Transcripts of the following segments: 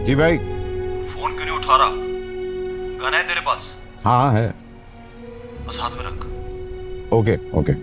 जी भाई। फोन क्यों नहीं उठा रहा? गन है तेरे पास? हाँ है। बस हाथ में रख। Okay okay.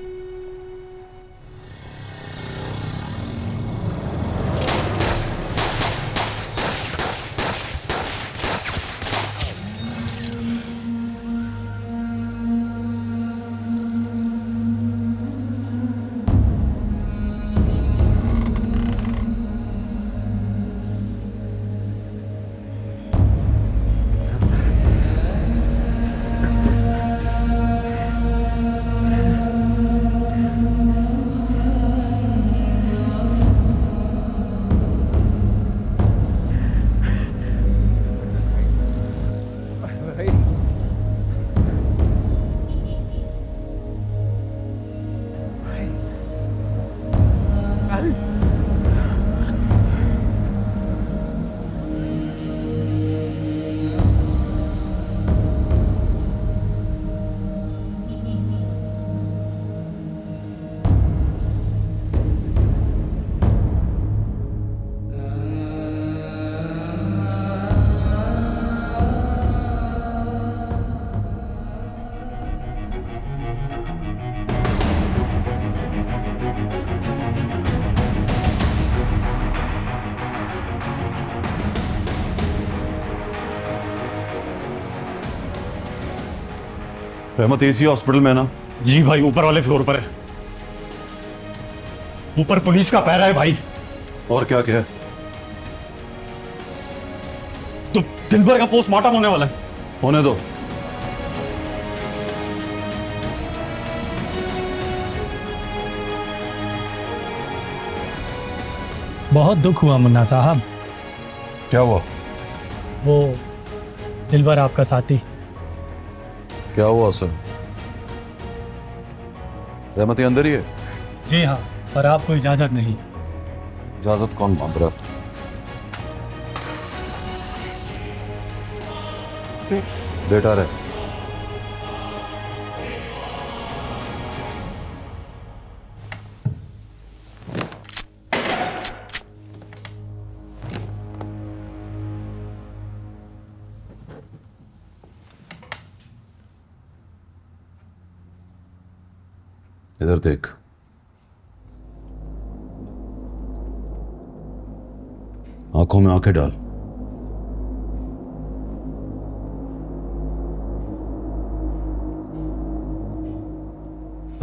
रहमत एसी हॉस्पिटल में ना? जी भाई, ऊपर वाले फ्लोर पर है। ऊपर पुलिस का पहरा है भाई। और क्या क्या है? तो दिलबर का पोस्टमार्टम होने वाला है। होने दो। बहुत दुख हुआ मुन्ना साहब। क्या हुआ? वो दिलबर आपका साथी। क्या हुआ सर? रहमती अंदर ही है? जी हाँ, पर आपको इजाजत नहीं। इजाजत कौन मांग रहा? बेटा रहे। इधर देख। आंखों में आंखें डाल।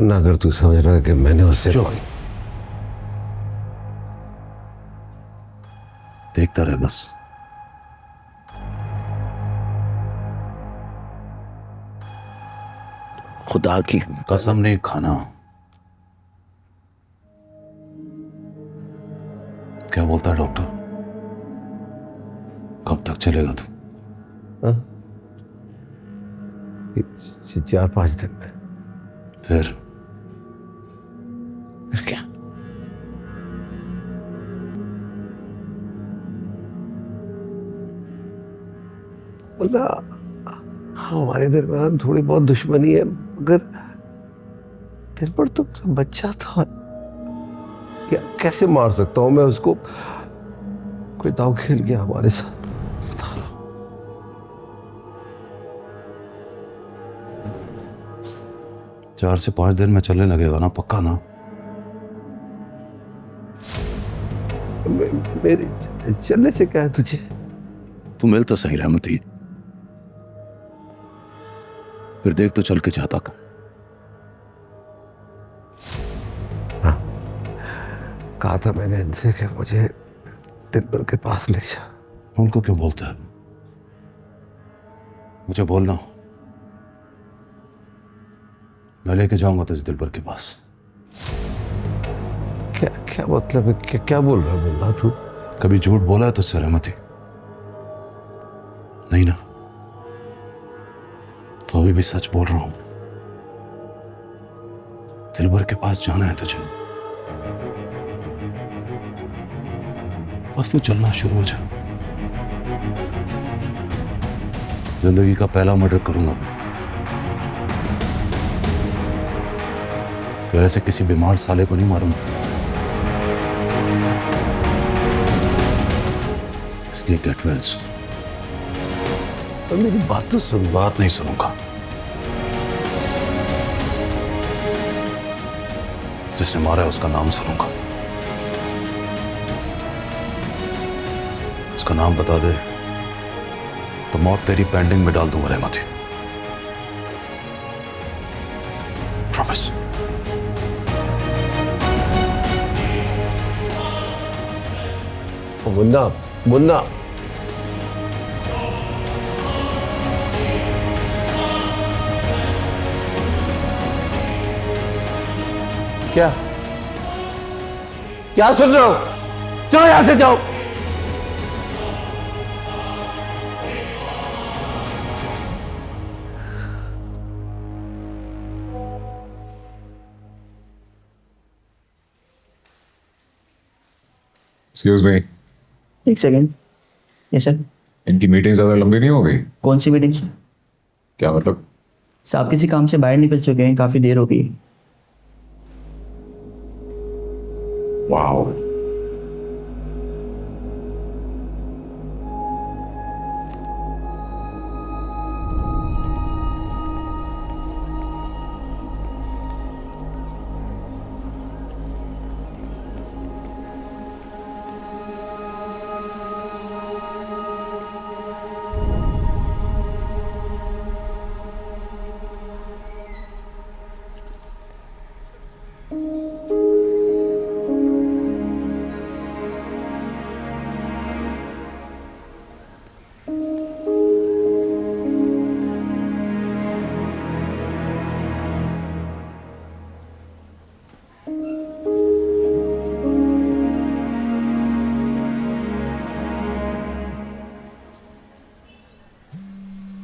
ना अगर तू समझ रहा है कि मैंने उससे देखता रहे बस। खुदा की कसम नहीं खाना। क्या बोलता है डॉक्टर? कब तक चलेगा तू? 4-5 दिन में। फिर क्या? बोला हमारे दरमियान थोड़ी बहुत दुश्मनी है, मगर दिल पर तो बच्चा था। या कैसे मार सकता हूं मैं उसको? कोई दाव खेल गया हमारे साथ, बता रहा हूं। 4 से 5 दिन में चलने लगेगा ना? पक्का ना? मेरे चलने से क्या है तुझे? तू मिल तो सही रहमती। फिर देख तो चल के चाहता कर। हाँ, कहा था मैंने इनसे कि मुझे दिलबर के पास ले जा। उनको क्यों बोलता है? मुझे बोलना, मैं लेके जाऊंगा तुझे दिलबर के पास। क्या क्या मतलब है? क्या बोल रहा है मुन्ना तू? कभी झूठ बोला है तुझसे रहमती? नहीं ना? तो अभी भी सच बोल रहा हूं। दिलबर के पास जाना है तुझे। बस तू चलना शुरू हो जा। जिंदगी का पहला मर्डर करूंगा मैं। तो ऐसे किसी बीमार साले को नहीं मारूंगा, इसलिए गेट वेल सून। और मेरी बात तो सुन। बात नहीं सुनूंगा। जिसने मारा है उसका नाम सुनूंगा। उसका नाम बता दे तो मौत तेरी पेंडिंग में डाल दूंगा रहमती। प्रॉमिस। मुन्ना, मुन्ना, क्या क्या सुन रहे हो? जाओ यहां से, जाओ। एक्सक्यूज मी, एक सेकेंड। Yes sir. इनकी मीटिंग ज्यादा लंबी नहीं हो गई? कौन सी मीटिंग सर? क्या मतलब? साहब किसी काम से बाहर निकल चुके हैं, काफ़ी देर हो गई। वाओ,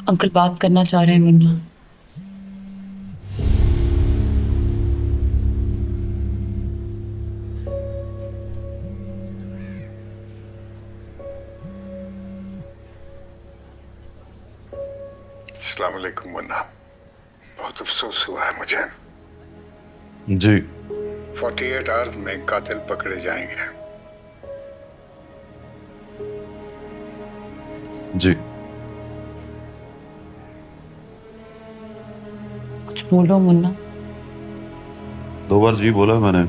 अंकल बात करना चाह रहे हैं मुन्ना। अस्सलाम वालेकुम मुन्ना, बहुत अफसोस हुआ है मुझे। जी 48 आवर्स में कातिल पकड़े जाएंगे। जी। कुछ बोलो मुन्ना। 2 बार जी बोला मैंने।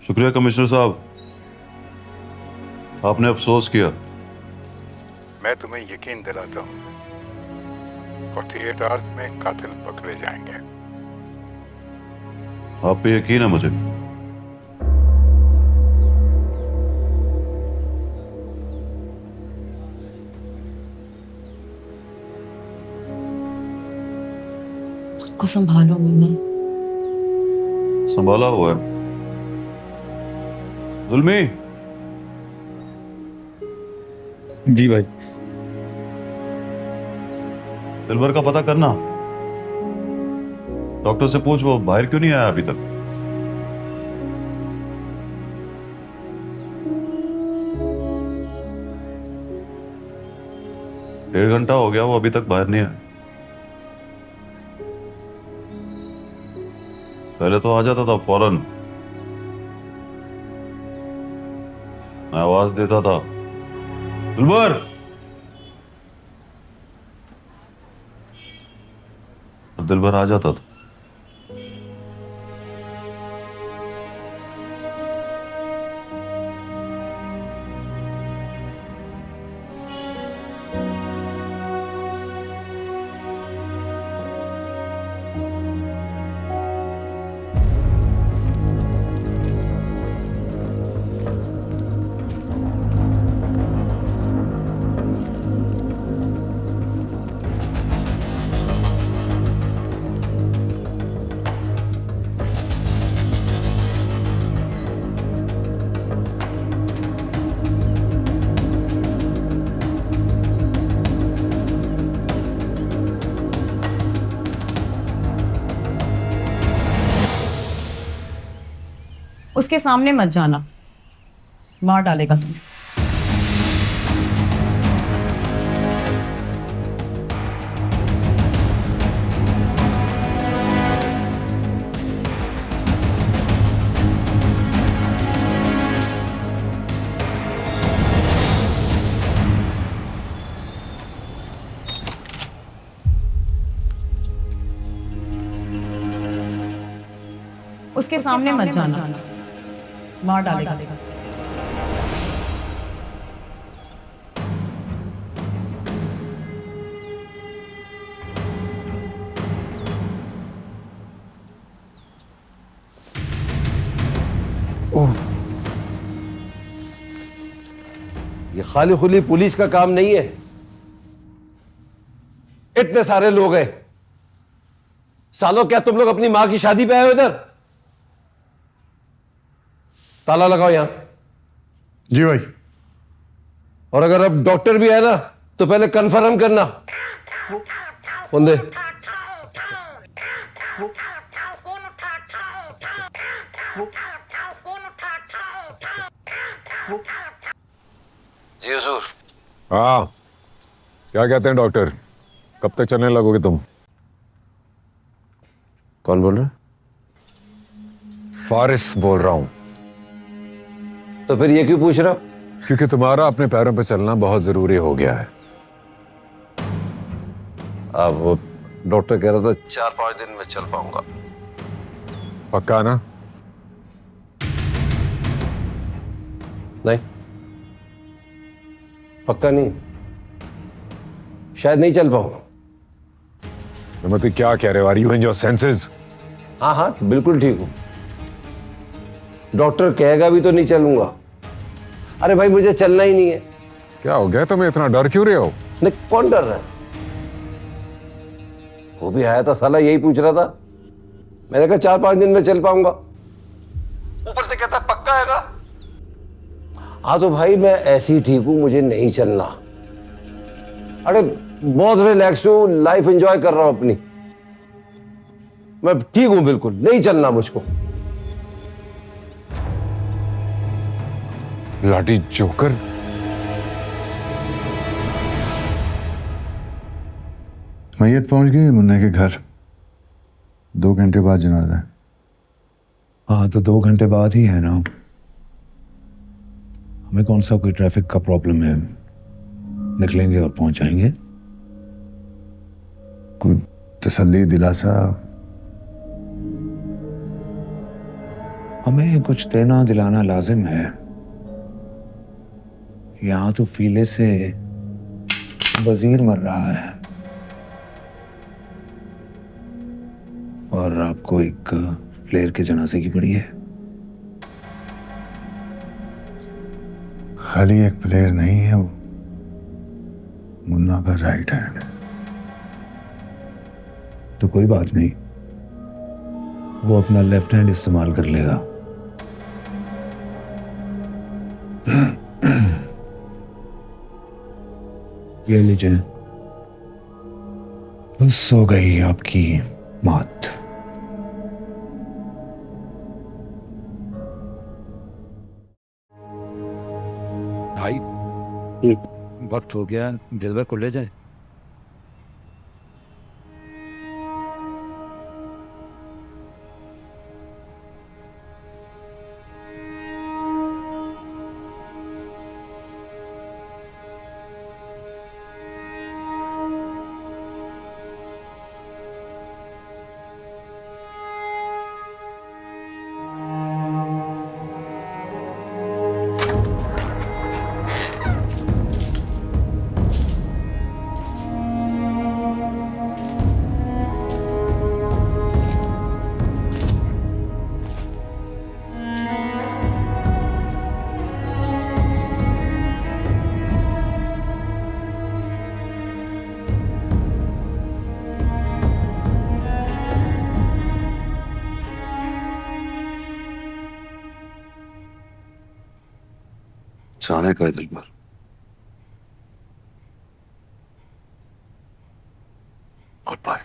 शुक्रिया कमिश्नर साहब, आपने अफसोस किया। मैं तुम्हें यकीन दिलाता हूँ 48 आवर्स में कातिल पकड़े जाएंगे। आप पे यकीन है मुझे। खुद को संभालो मुन्ना। संभाला हुआ है। जुल्मी, जी भाई। दिलबर का पता करना। डॉक्टर से पूछ वो बाहर क्यों नहीं आया अभी तक। डेढ़ घंटा हो गया, वो अभी तक बाहर नहीं आया। पहले तो आ जाता था फौरन, मैं आवाज देता था दिलबर, और दिलबर आ जाता था। उसके सामने मत जाना, मार डालेगा तुम्हें। उसके सामने मत जाना, मार डालेगा। ये खाली खुली पुलिस का काम नहीं है। इतने सारे लोग हैं। सालों, क्या तुम लोग अपनी मां की शादी पे आए हो इधर? ताला लगाओ यहां। जी भाई। और अगर अब डॉक्टर भी है ना तो पहले कंफर्म करना। फोन दे। जी हुजूर। हाँ, क्या कहते हैं डॉक्टर? कब तक चलने लगोगे तुम? कौन बोल रहा है? फारिस बोल रहा हूं। तो फिर ये क्यों पूछ रहा? क्योंकि तुम्हारा अपने पैरों पे चलना बहुत जरूरी हो गया है। अब डॉक्टर कह रहा था 4-5 दिन में चल पाऊंगा। पक्का ना? नहीं, पक्का नहीं, शायद नहीं चल पाऊंगा। हिम्मती, क्या कह रहे हो? Are you in your senses? हाँ हाँ, बिल्कुल ठीक हूं। डॉक्टर कहेगा भी तो नहीं चलूंगा। अरे भाई, मुझे चलना ही नहीं है। क्या हो गया तुम्हें? इतना डर क्यों रहे हो? नहीं, कौन डर रहा है? वो भी आया था साला, यही पूछ रहा था। मैंने कहा 4-5 दिन में चल पाऊंगा। ऊपर से कहता पक्का है ना? हाँ तो भाई, मैं ऐसे ही ठीक हूं, मुझे नहीं चलना। अरे बहुत रिलैक्स हूं, लाइफ एंजॉय कर रहा हूं अपनी। मैं ठीक हूं बिल्कुल, नहीं चलना मुझको। लाठी जोकर। मैयत पहुंच गई मुन्ने के घर। 2 घंटे बाद जनाजा है। हाँ, तो 2 घंटे बाद ही है ना। हमें कौन सा कोई ट्रैफिक का प्रॉब्लम है? निकलेंगे और पहुंच जाएंगे। कोई तसल्ली दिलासा? हमें कुछ देना दिलाना लाजिम है। यहां तो फीले से वजीर मर रहा है और आपको एक प्लेयर के जनाजे की पड़ी है। खाली एक प्लेयर नहीं है, वो मुन्ना का राइट हैंड है। तो कोई बात नहीं, वो अपना लेफ्ट हैंड इस्तेमाल कर लेगा। ये लीजिए, बस हो गई आपकी मौत। भाई, वक्त हो गया, दिलबर को ले जाए। जाने का है दिलबर। Good bye.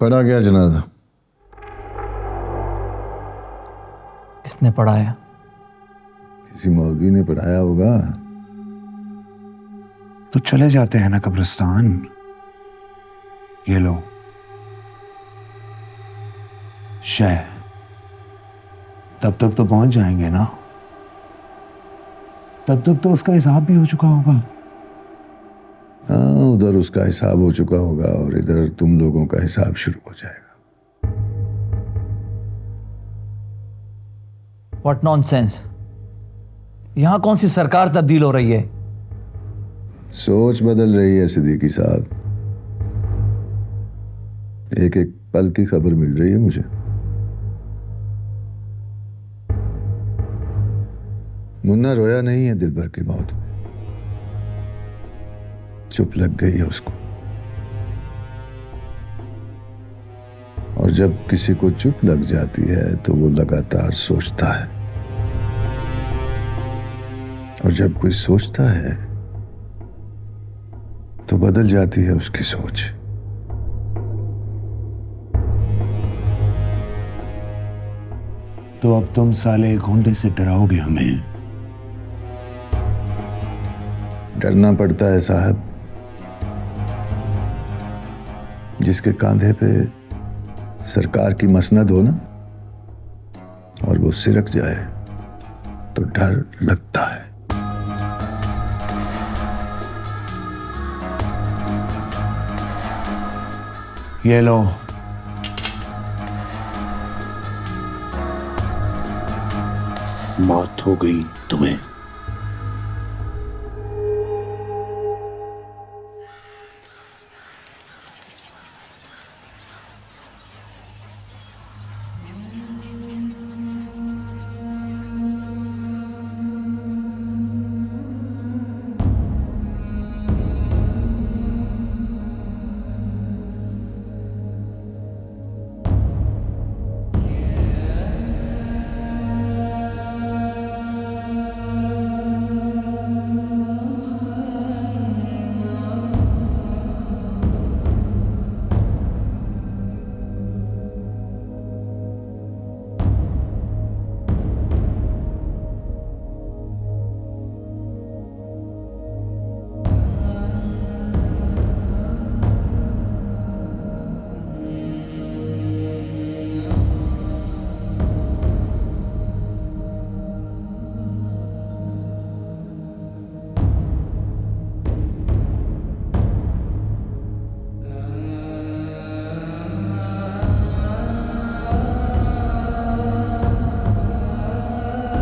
पढ़ा गया जनाजा? किसने पढ़ाया? किसी मौलवी ने पढ़ाया होगा। तो चले जाते हैं ना कब्रिस्तान। ये लो शह, तब तक तो पहुंच जाएंगे ना। तब तक तो उसका हिसाब भी हो चुका होगा। हाँ, उधर उसका हिसाब हो चुका होगा और इधर तुम लोगों का हिसाब शुरू हो जाएगा। What nonsense. यहां कौन सी सरकार तब्दील हो रही है? सोच बदल रही है सिद्दीकी साहब। एक एक पल की खबर मिल रही है मुझे। मुन्ना रोया नहीं है दिलबर की मौत में, चुप लग गई है उसको। और जब किसी को चुप लग जाती है तो वो लगातार सोचता है, और जब कोई सोचता है तो बदल जाती है उसकी सोच। तो अब तुम साले घोंडे से डराओगे हमें? डरना पड़ता है साहब। जिसके कांधे पे सरकार की मसनद हो ना, और वो सिरक जाए तो डर लगता है। ये लो। मौत हो गई तुम्हें।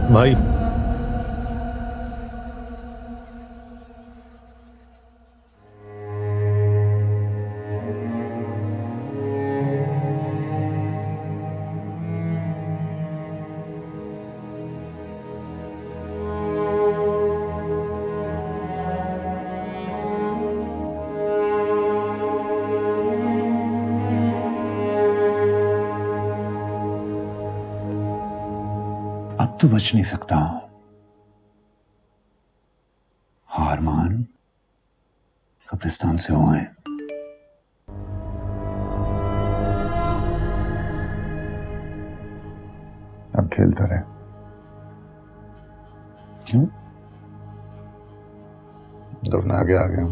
भाई अब तो बच नहीं सकता। हार मान, कब्रिस्तान से हो आए। अब खेलता रहे। क्यों? दफना के आ गया।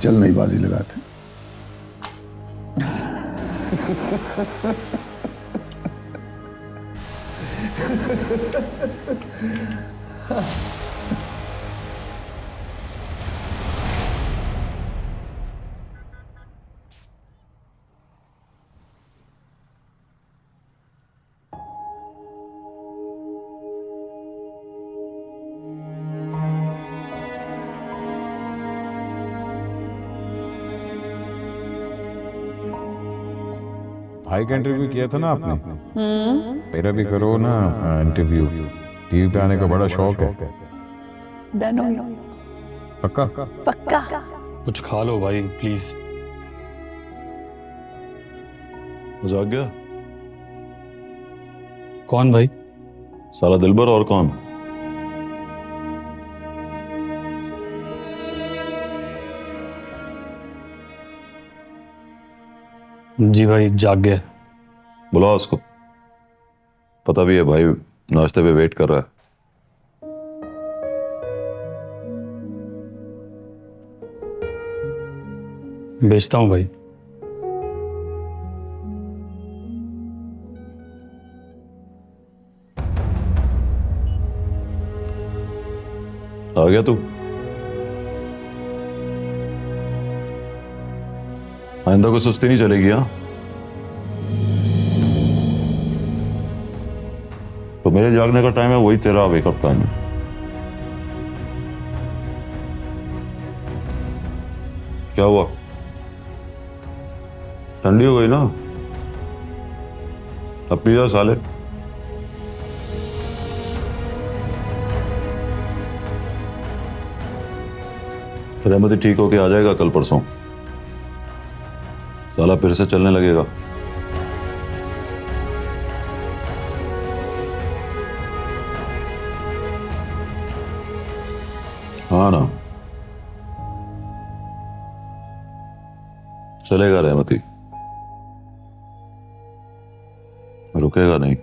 चल नई बाजी लगाते। भाई का इंटरव्यू किया था ना आपने? मेरा भी करो ना इंटरव्यू। टीवी पे आने का बड़ा शौक है। पक्का? कुछ खा लो भाई प्लीज। जाग गया? कौन भाई? साला दिलबर और कौन? जी भाई जाग गया। बुलाओ उसको, पता भी है भाई नाश्ते पे वेट कर रहा है। भेजता हूँ भाई। आ गया तू? आइंदा को सुस्ती नहीं चलेगी हाँ? तो मेरे जागने का टाइम है, वही तेरा वेकअप टाइम है। क्या हुआ? ठंडी हो गई ना? अब पी जा साले। रहमती ठीक होके आ जाएगा कल परसों, साला फिर से चलने लगेगा। हाँ ना, चलेगा रहमती, रुकेगा नहीं।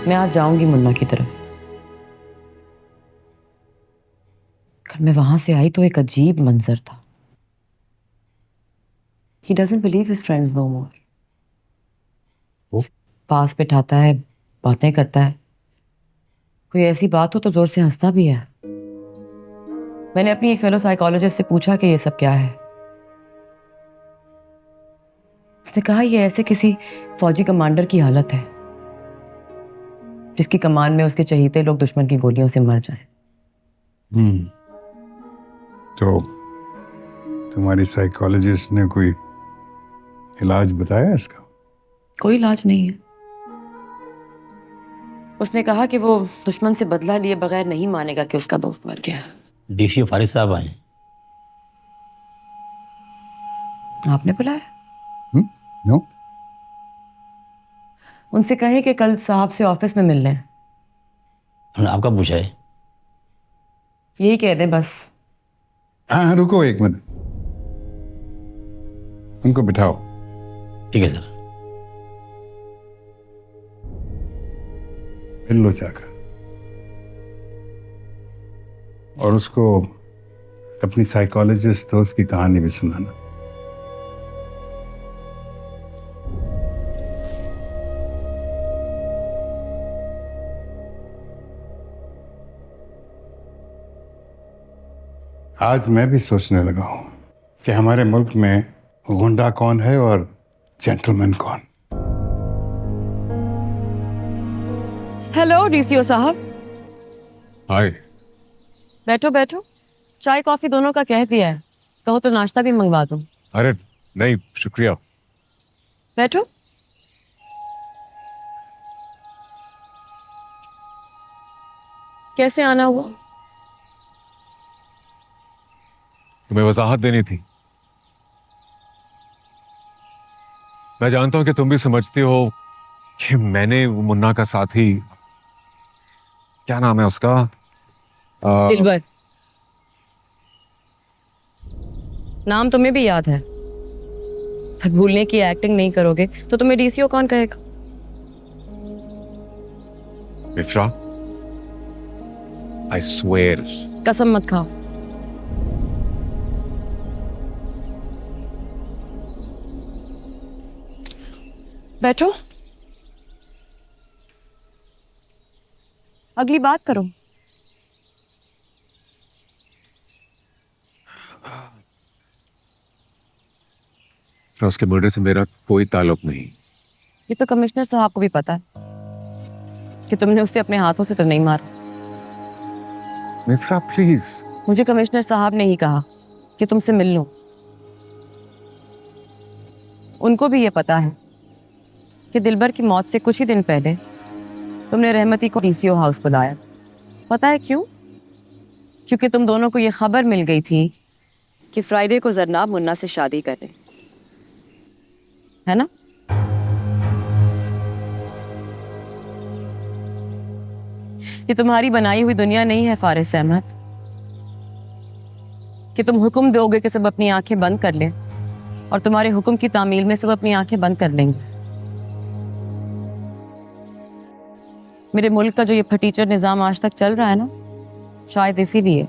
मैं आज जाऊंगी मुन्ना की तरफ। कल मैं वहां से आई तो एक अजीब मंजर था। He doesn't believe his friends no more. वो पास बैठाता है, बातें करता है, कोई ऐसी बात हो तो जोर से हंसता भी है। मैंने अपनी एक फेलो साइकोलॉजिस्ट से पूछा कि ये सब क्या है। उसने कहा ये ऐसे किसी फौजी कमांडर की हालत है जिसकी कमान में उसके चहीते लोग दुश्मन की गोलियों से मर जाएं। तो तुम्हारी साइकोलॉजिस्ट ने कोई इलाज बताया इसका? कोई इलाज नहीं है। उसने कहा कि वो दुश्मन से बदला लिए बगैर नहीं मानेगा कि उसका दोस्त मर गया। डीसी फारिस साहब आए। आपने बुलाया? नो, उनसे कहें कि कल साहब से ऑफिस में मिल लें। आपका पूछा है? यही कह दें बस। हाँ रुको एक मिनट, उनको बिठाओ। ठीक है सर। मिल लो जाकर और उसको अपनी साइकोलॉजिस्ट दोस्त की कहानी भी सुनाना। आज मैं भी सोचने लगा हूं कि हमारे मुल्क में गुंडा कौन है और जेंटलमैन कौन। हेलो डीसीओ साहब। हाय। बैठो बैठो, चाय कॉफी दोनों का कह दिया है, कहो तो नाश्ता भी मंगवा दूं। अरे नहीं शुक्रिया। बैठो। कैसे आना हुआ? तुम्हें वजाहत देनी थी। मैं जानता हूं कि तुम भी समझती हो कि मैंने वो मुन्ना का साथी, क्या नाम है उसका, दिलबर। नाम तुम्हें भी याद है, पर भूलने की एक्टिंग नहीं करोगे तो तुम्हें डीसीओ कौन कहेगा? इफ्रा, आई स्वेयर। कसम मत खाओ। बैठो, अगली बात करो। उसके मर्डर से मेरा कोई ताल्लुक नहीं। ये तो कमिश्नर साहब को भी पता है कि तुमने उसे अपने हाथों से तो नहीं मारा। मिफ्रा प्लीज। मुझे कमिश्नर साहब ने ही कहा कि तुमसे मिल लूं। उनको भी ये पता है कि दिलबर की मौत से कुछ ही दिन पहले तुमने रहमती को डीसीओ हाउस बुलाया। पता है क्यों? क्योंकि तुम दोनों को ये खबर मिल गई थी कि फ्राइडे को जरनाब मुन्ना से शादी कर रहे हैं, है ना? ये तुम्हारी बनाई हुई दुनिया नहीं है फारिस अहमद, कि तुम हुक्म दोगे कि सब अपनी आंखें बंद कर लें और तुम्हारे हुक्म की तामील में सब अपनी आंखें बंद कर लेंगे। मेरे मुल्क का जो ये फटीचर निज़ाम आज तक चल रहा है ना, शायद इसीलिए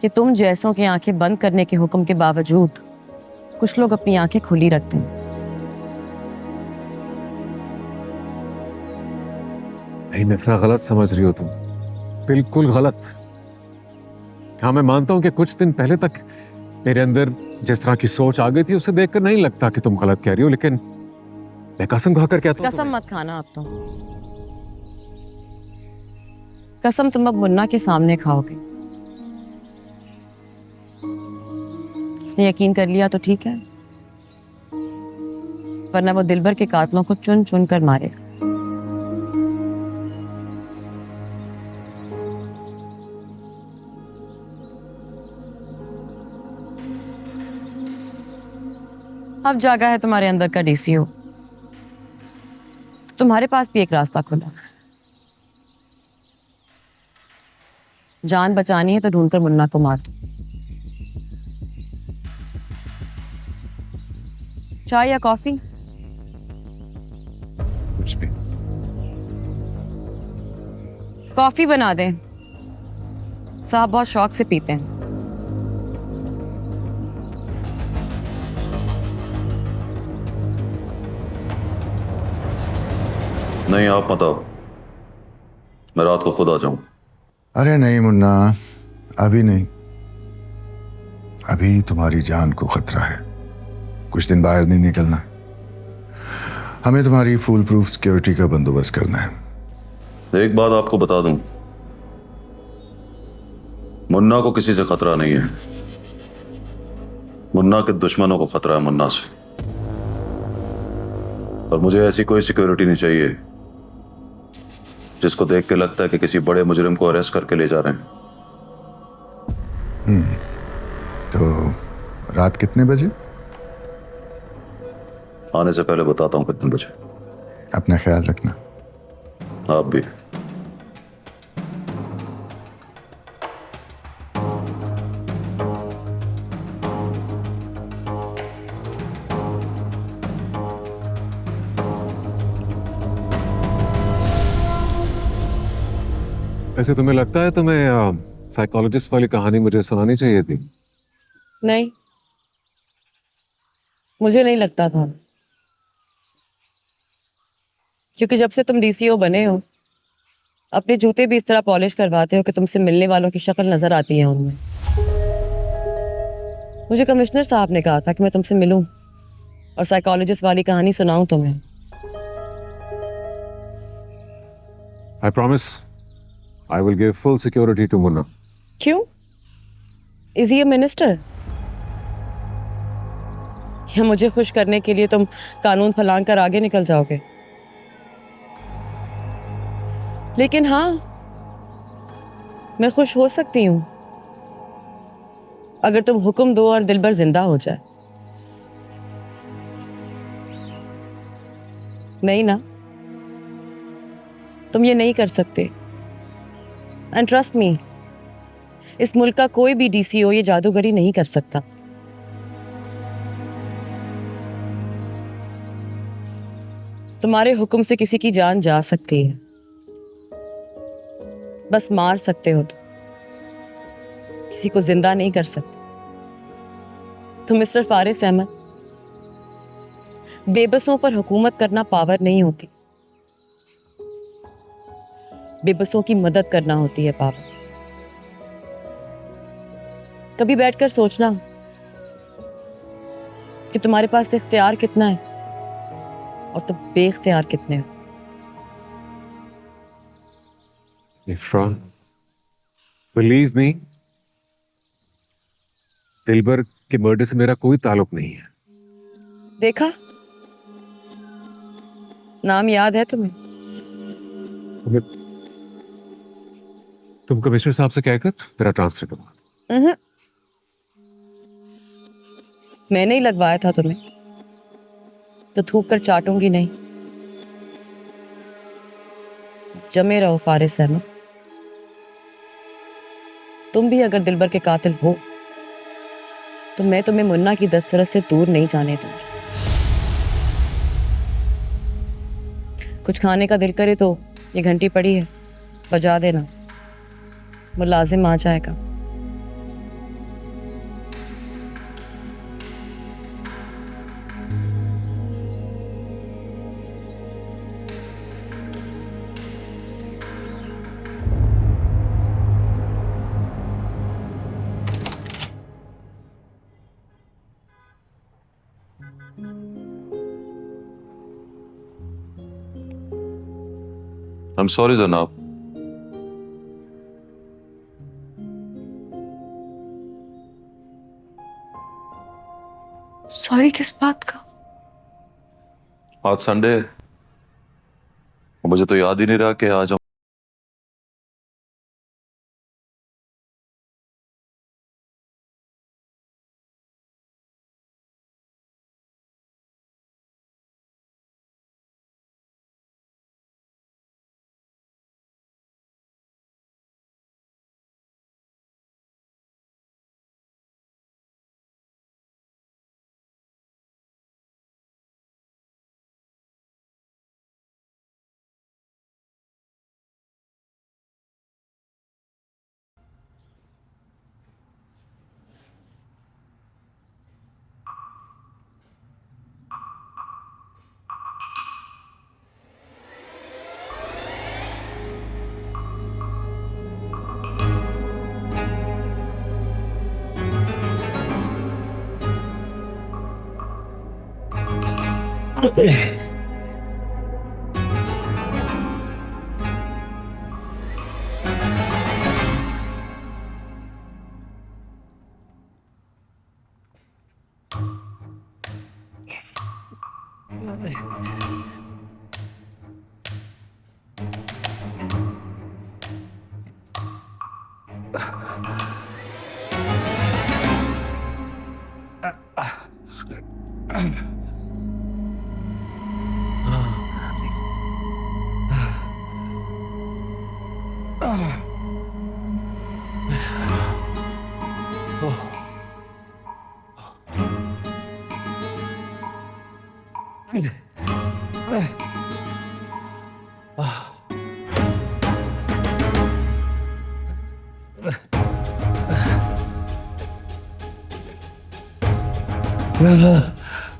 कि तुम जैसों की आंखें बंद करने के हुक्म के बावजूद कुछ लोग अपनी आंखें खुली रखते हैं। नहीं नफरा, गलत समझ रही हो तुम, बिल्कुल गलत। हाँ मैं मानता हूं कि कुछ दिन पहले तक मेरे अंदर जिस तरह की सोच आ गई थी उसे देखकर नहीं लगता कि तुम गलत कह रही हो, लेकिन मैं कसम खाकर कहता हूं कसम मत खाना अब तो। कसम तुम अब मुन्ना के सामने खाओगे। उसने यकीन कर लिया तो ठीक है, वरना वो दिलबर के कातलों को चुन चुन कर मारेगा। अब जागा है तुम्हारे अंदर का डीसीओ, तो तुम्हारे पास भी एक रास्ता खुला। जान बचानी है तो ढूंढकर मुन्ना को मार दो। चाय या कॉफी? कुछ भी। कॉफी बना दें, साहब बहुत शौक से पीते हैं। नहीं आप मत आओ, मैं रात को खुद आ जाऊं। अरे नहीं मुन्ना, अभी नहीं। अभी तुम्हारी जान को खतरा है, कुछ दिन बाहर नहीं निकलना। हमें तुम्हारी फुल प्रूफ सिक्योरिटी का बंदोबस्त करना है। एक बात आपको बता दूं, मुन्ना को किसी से खतरा नहीं है, मुन्ना के दुश्मनों को खतरा है मुन्ना से। और मुझे ऐसी कोई सिक्योरिटी नहीं चाहिए जिसको देख के लगता है कि किसी बड़े मुजरिम को अरेस्ट करके ले जा रहे हैं। तो रात कितने बजे? आने से पहले बताता हूं कितने बजे। अपना ख्याल रखना। आप भी। ऐसे तुम्हें लगता है तुम्हें साइकोलॉजिस्ट वाली कहानी मुझे सुनानी चाहिए थी? नहीं, मुझे नहीं लगता था, क्योंकि जब से तुम डीसीओ बने हो अपने जूते भी इस तरह पॉलिश करवाते हो कि तुमसे मिलने वालों की शक्ल नजर आती है उनमें। मुझे कमिश्नर साहब ने कहा था कि मैं तुमसे मिलूं और साइकोलॉजिस्ट वाली कहानी सुनाऊं तुम्हें। I promise I will give full security to Munna. क्यों? Is he a minister? या मुझे खुश करने के लिए तुम कानून फलांग कर आगे निकल जाओगे? लेकिन हाँ, मैं खुश हो सकती हूं अगर तुम हुक्म दो और दिलबर जिंदा हो जाए। नहीं ना, तुम ये नहीं कर सकते। एंड ट्रस्ट मी, इस मुल्क का कोई भी डीसीओ ये जादूगरी नहीं कर सकता। तुम्हारे हुक्म से किसी की जान जा सकती है, बस मार सकते हो तो, किसी को जिंदा नहीं कर सकते। तो मिस्टर फारिस अहमद, बेबसों पर हुकूमत करना पावर नहीं होती, बेबसों की मदद करना होती है पावर। कभी बैठकर सोचना कि तुम्हारे पास इख्तियार कितना है और तुम बेइख्तियार कितने हो। Ifra, believe me, दिलबर के मर्डर से मेरा कोई ताल्लुक नहीं है। देखा, नाम याद है तुम्हें? तुम कमिश्नर साहब से कहकर मेरा ट्रांसफर करवा। मैंने ही लगवाया था तुम्हें, तो थूक कर चाटूंगी नहीं। जमे रहो फारिस अहमद। तुम भी अगर दिलबर के कातिल हो तो मैं तुम्हें मुन्ना की दस्तरस से दूर नहीं जाने दूंगी। कुछ खाने का दिल करे तो ये घंटी पड़ी है, बजा देना, मुलाजिम आ जाएगा। I'm sorry जनाब। सॉरी किस बात का? आज संडे, मुझे तो याद ही नहीं रहा कि आज हम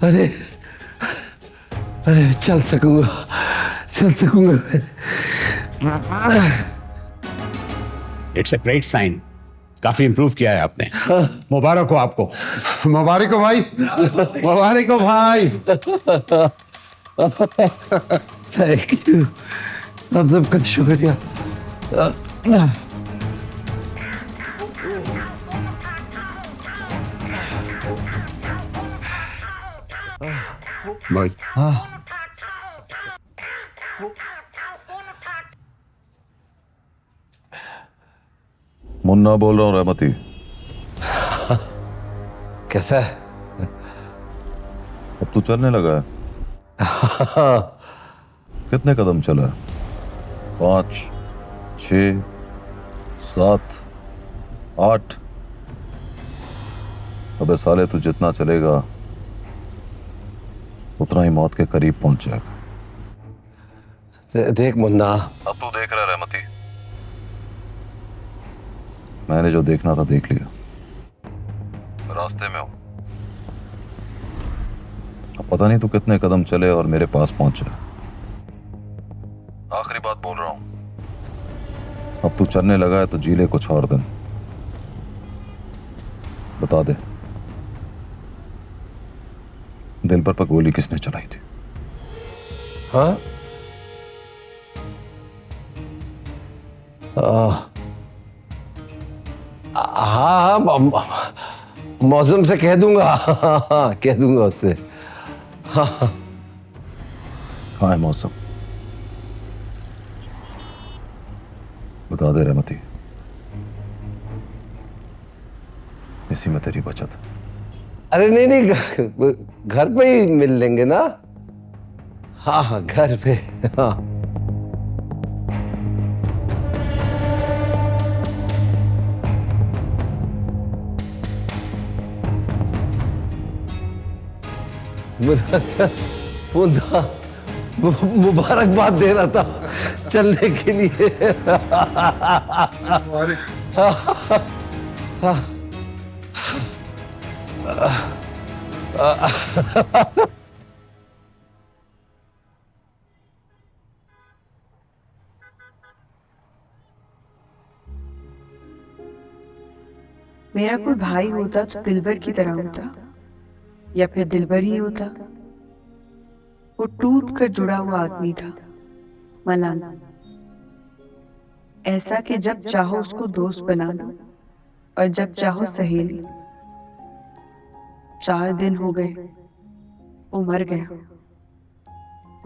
अरे अरे चल सकूंगा, चल सकूंगा। इट्स अ ग्रेट साइन, काफी इंप्रूव किया है आपने। मुबारक हो आपको। मुबारक हो भाई, मुबारक हो भाई। थैंक यू, आप सबका शुक्रिया। भाई मुन्ना बोल रहा हूँ रहमती। कैसा है? अब तू चलने लगा है? कितने कदम चला है? 5, 6, 7, 8। अबे साले तू जितना चलेगा उतना ही मौत के करीब पहुंच जाएगा। देख मुन्ना, अब तू देख रहा है रहमती। मैंने जो देखना था देख लिया, रास्ते में हूं। अब पता नहीं तू कितने कदम चले और मेरे पास पहुंचे। आखिरी बात बोल रहा हूं, अब तू चलने लगा है तो जी ले कुछ और दिन। बता दे, दिलबर पर गोली किसने चलाई थी? हाँ हाँ, मौसम से कह दूंगा। कह दूंगा उससे। कहाँ है मौसम? बता दे रहमती, इसी में तेरी बचत। अरे नहीं नहीं, घर पे ही मिल लेंगे ना। हाँ हाँ, घर पे। हाँ मुन्ना मुबारकबाद दे रहा था चलने के लिए। मेरा कोई भाई होता तो दिलबर की तरह होता, या फिर दिलबर ही होता। वो टूट कर जुड़ा हुआ आदमी था, मलान। ऐसा कि जब चाहो उसको दोस्त बना लो और जब चाहो सहेली। 4 दिन हो गए वो मर गया।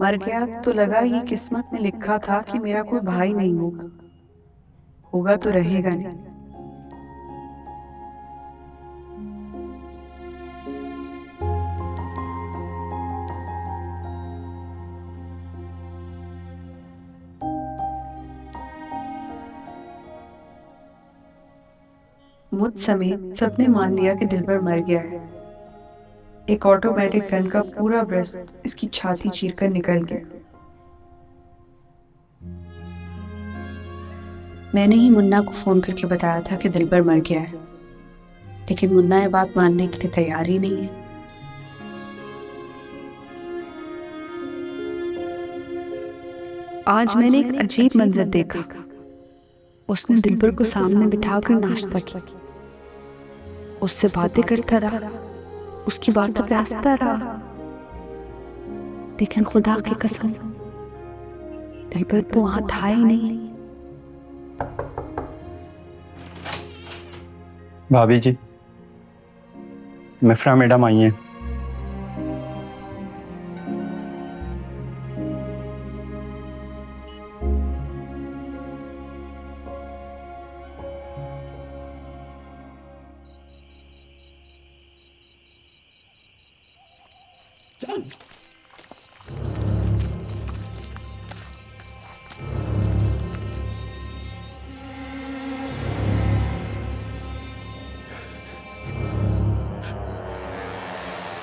मर गया तो लगा ये किस्मत में लिखा था कि मेरा कोई भाई नहीं होगा। होगा तो रहेगा नहीं। मुझ समेत सबने मान लिया कि दिलबर मर गया है। एक ऑटोमेटिक गन का पूरा ब्रेस्ट इसकी छाती चीरकर निकल गया। मैंने ही मुन्ना को फोन करके बताया था कि दिलबर मर गया है, लेकिन मुन्ना ये बात मानने के लिए तैयार ही नहीं है। आज मैंने एक अजीब मंजर देखा। उसने दिलबर को सामने बिठाकर नाश्ता किया, उससे बातें करता रहा, उसकी बातों पे हंसता रहा। लेकिन खुदा की कसम दिलबर तो वहां था ही नहीं। भाभी जी, मिफ्रा मैडम आई हैं।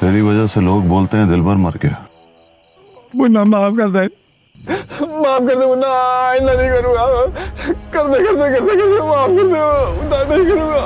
तेरी वजह से लोग बोलते हैं दिलबर मर गया। मुन्ना माफ कर दे, माफ कर दे मुन्ना, आइंदा नहीं करूंगा। कर दे माफ कर दे, मुन्ना नहीं करूंगा।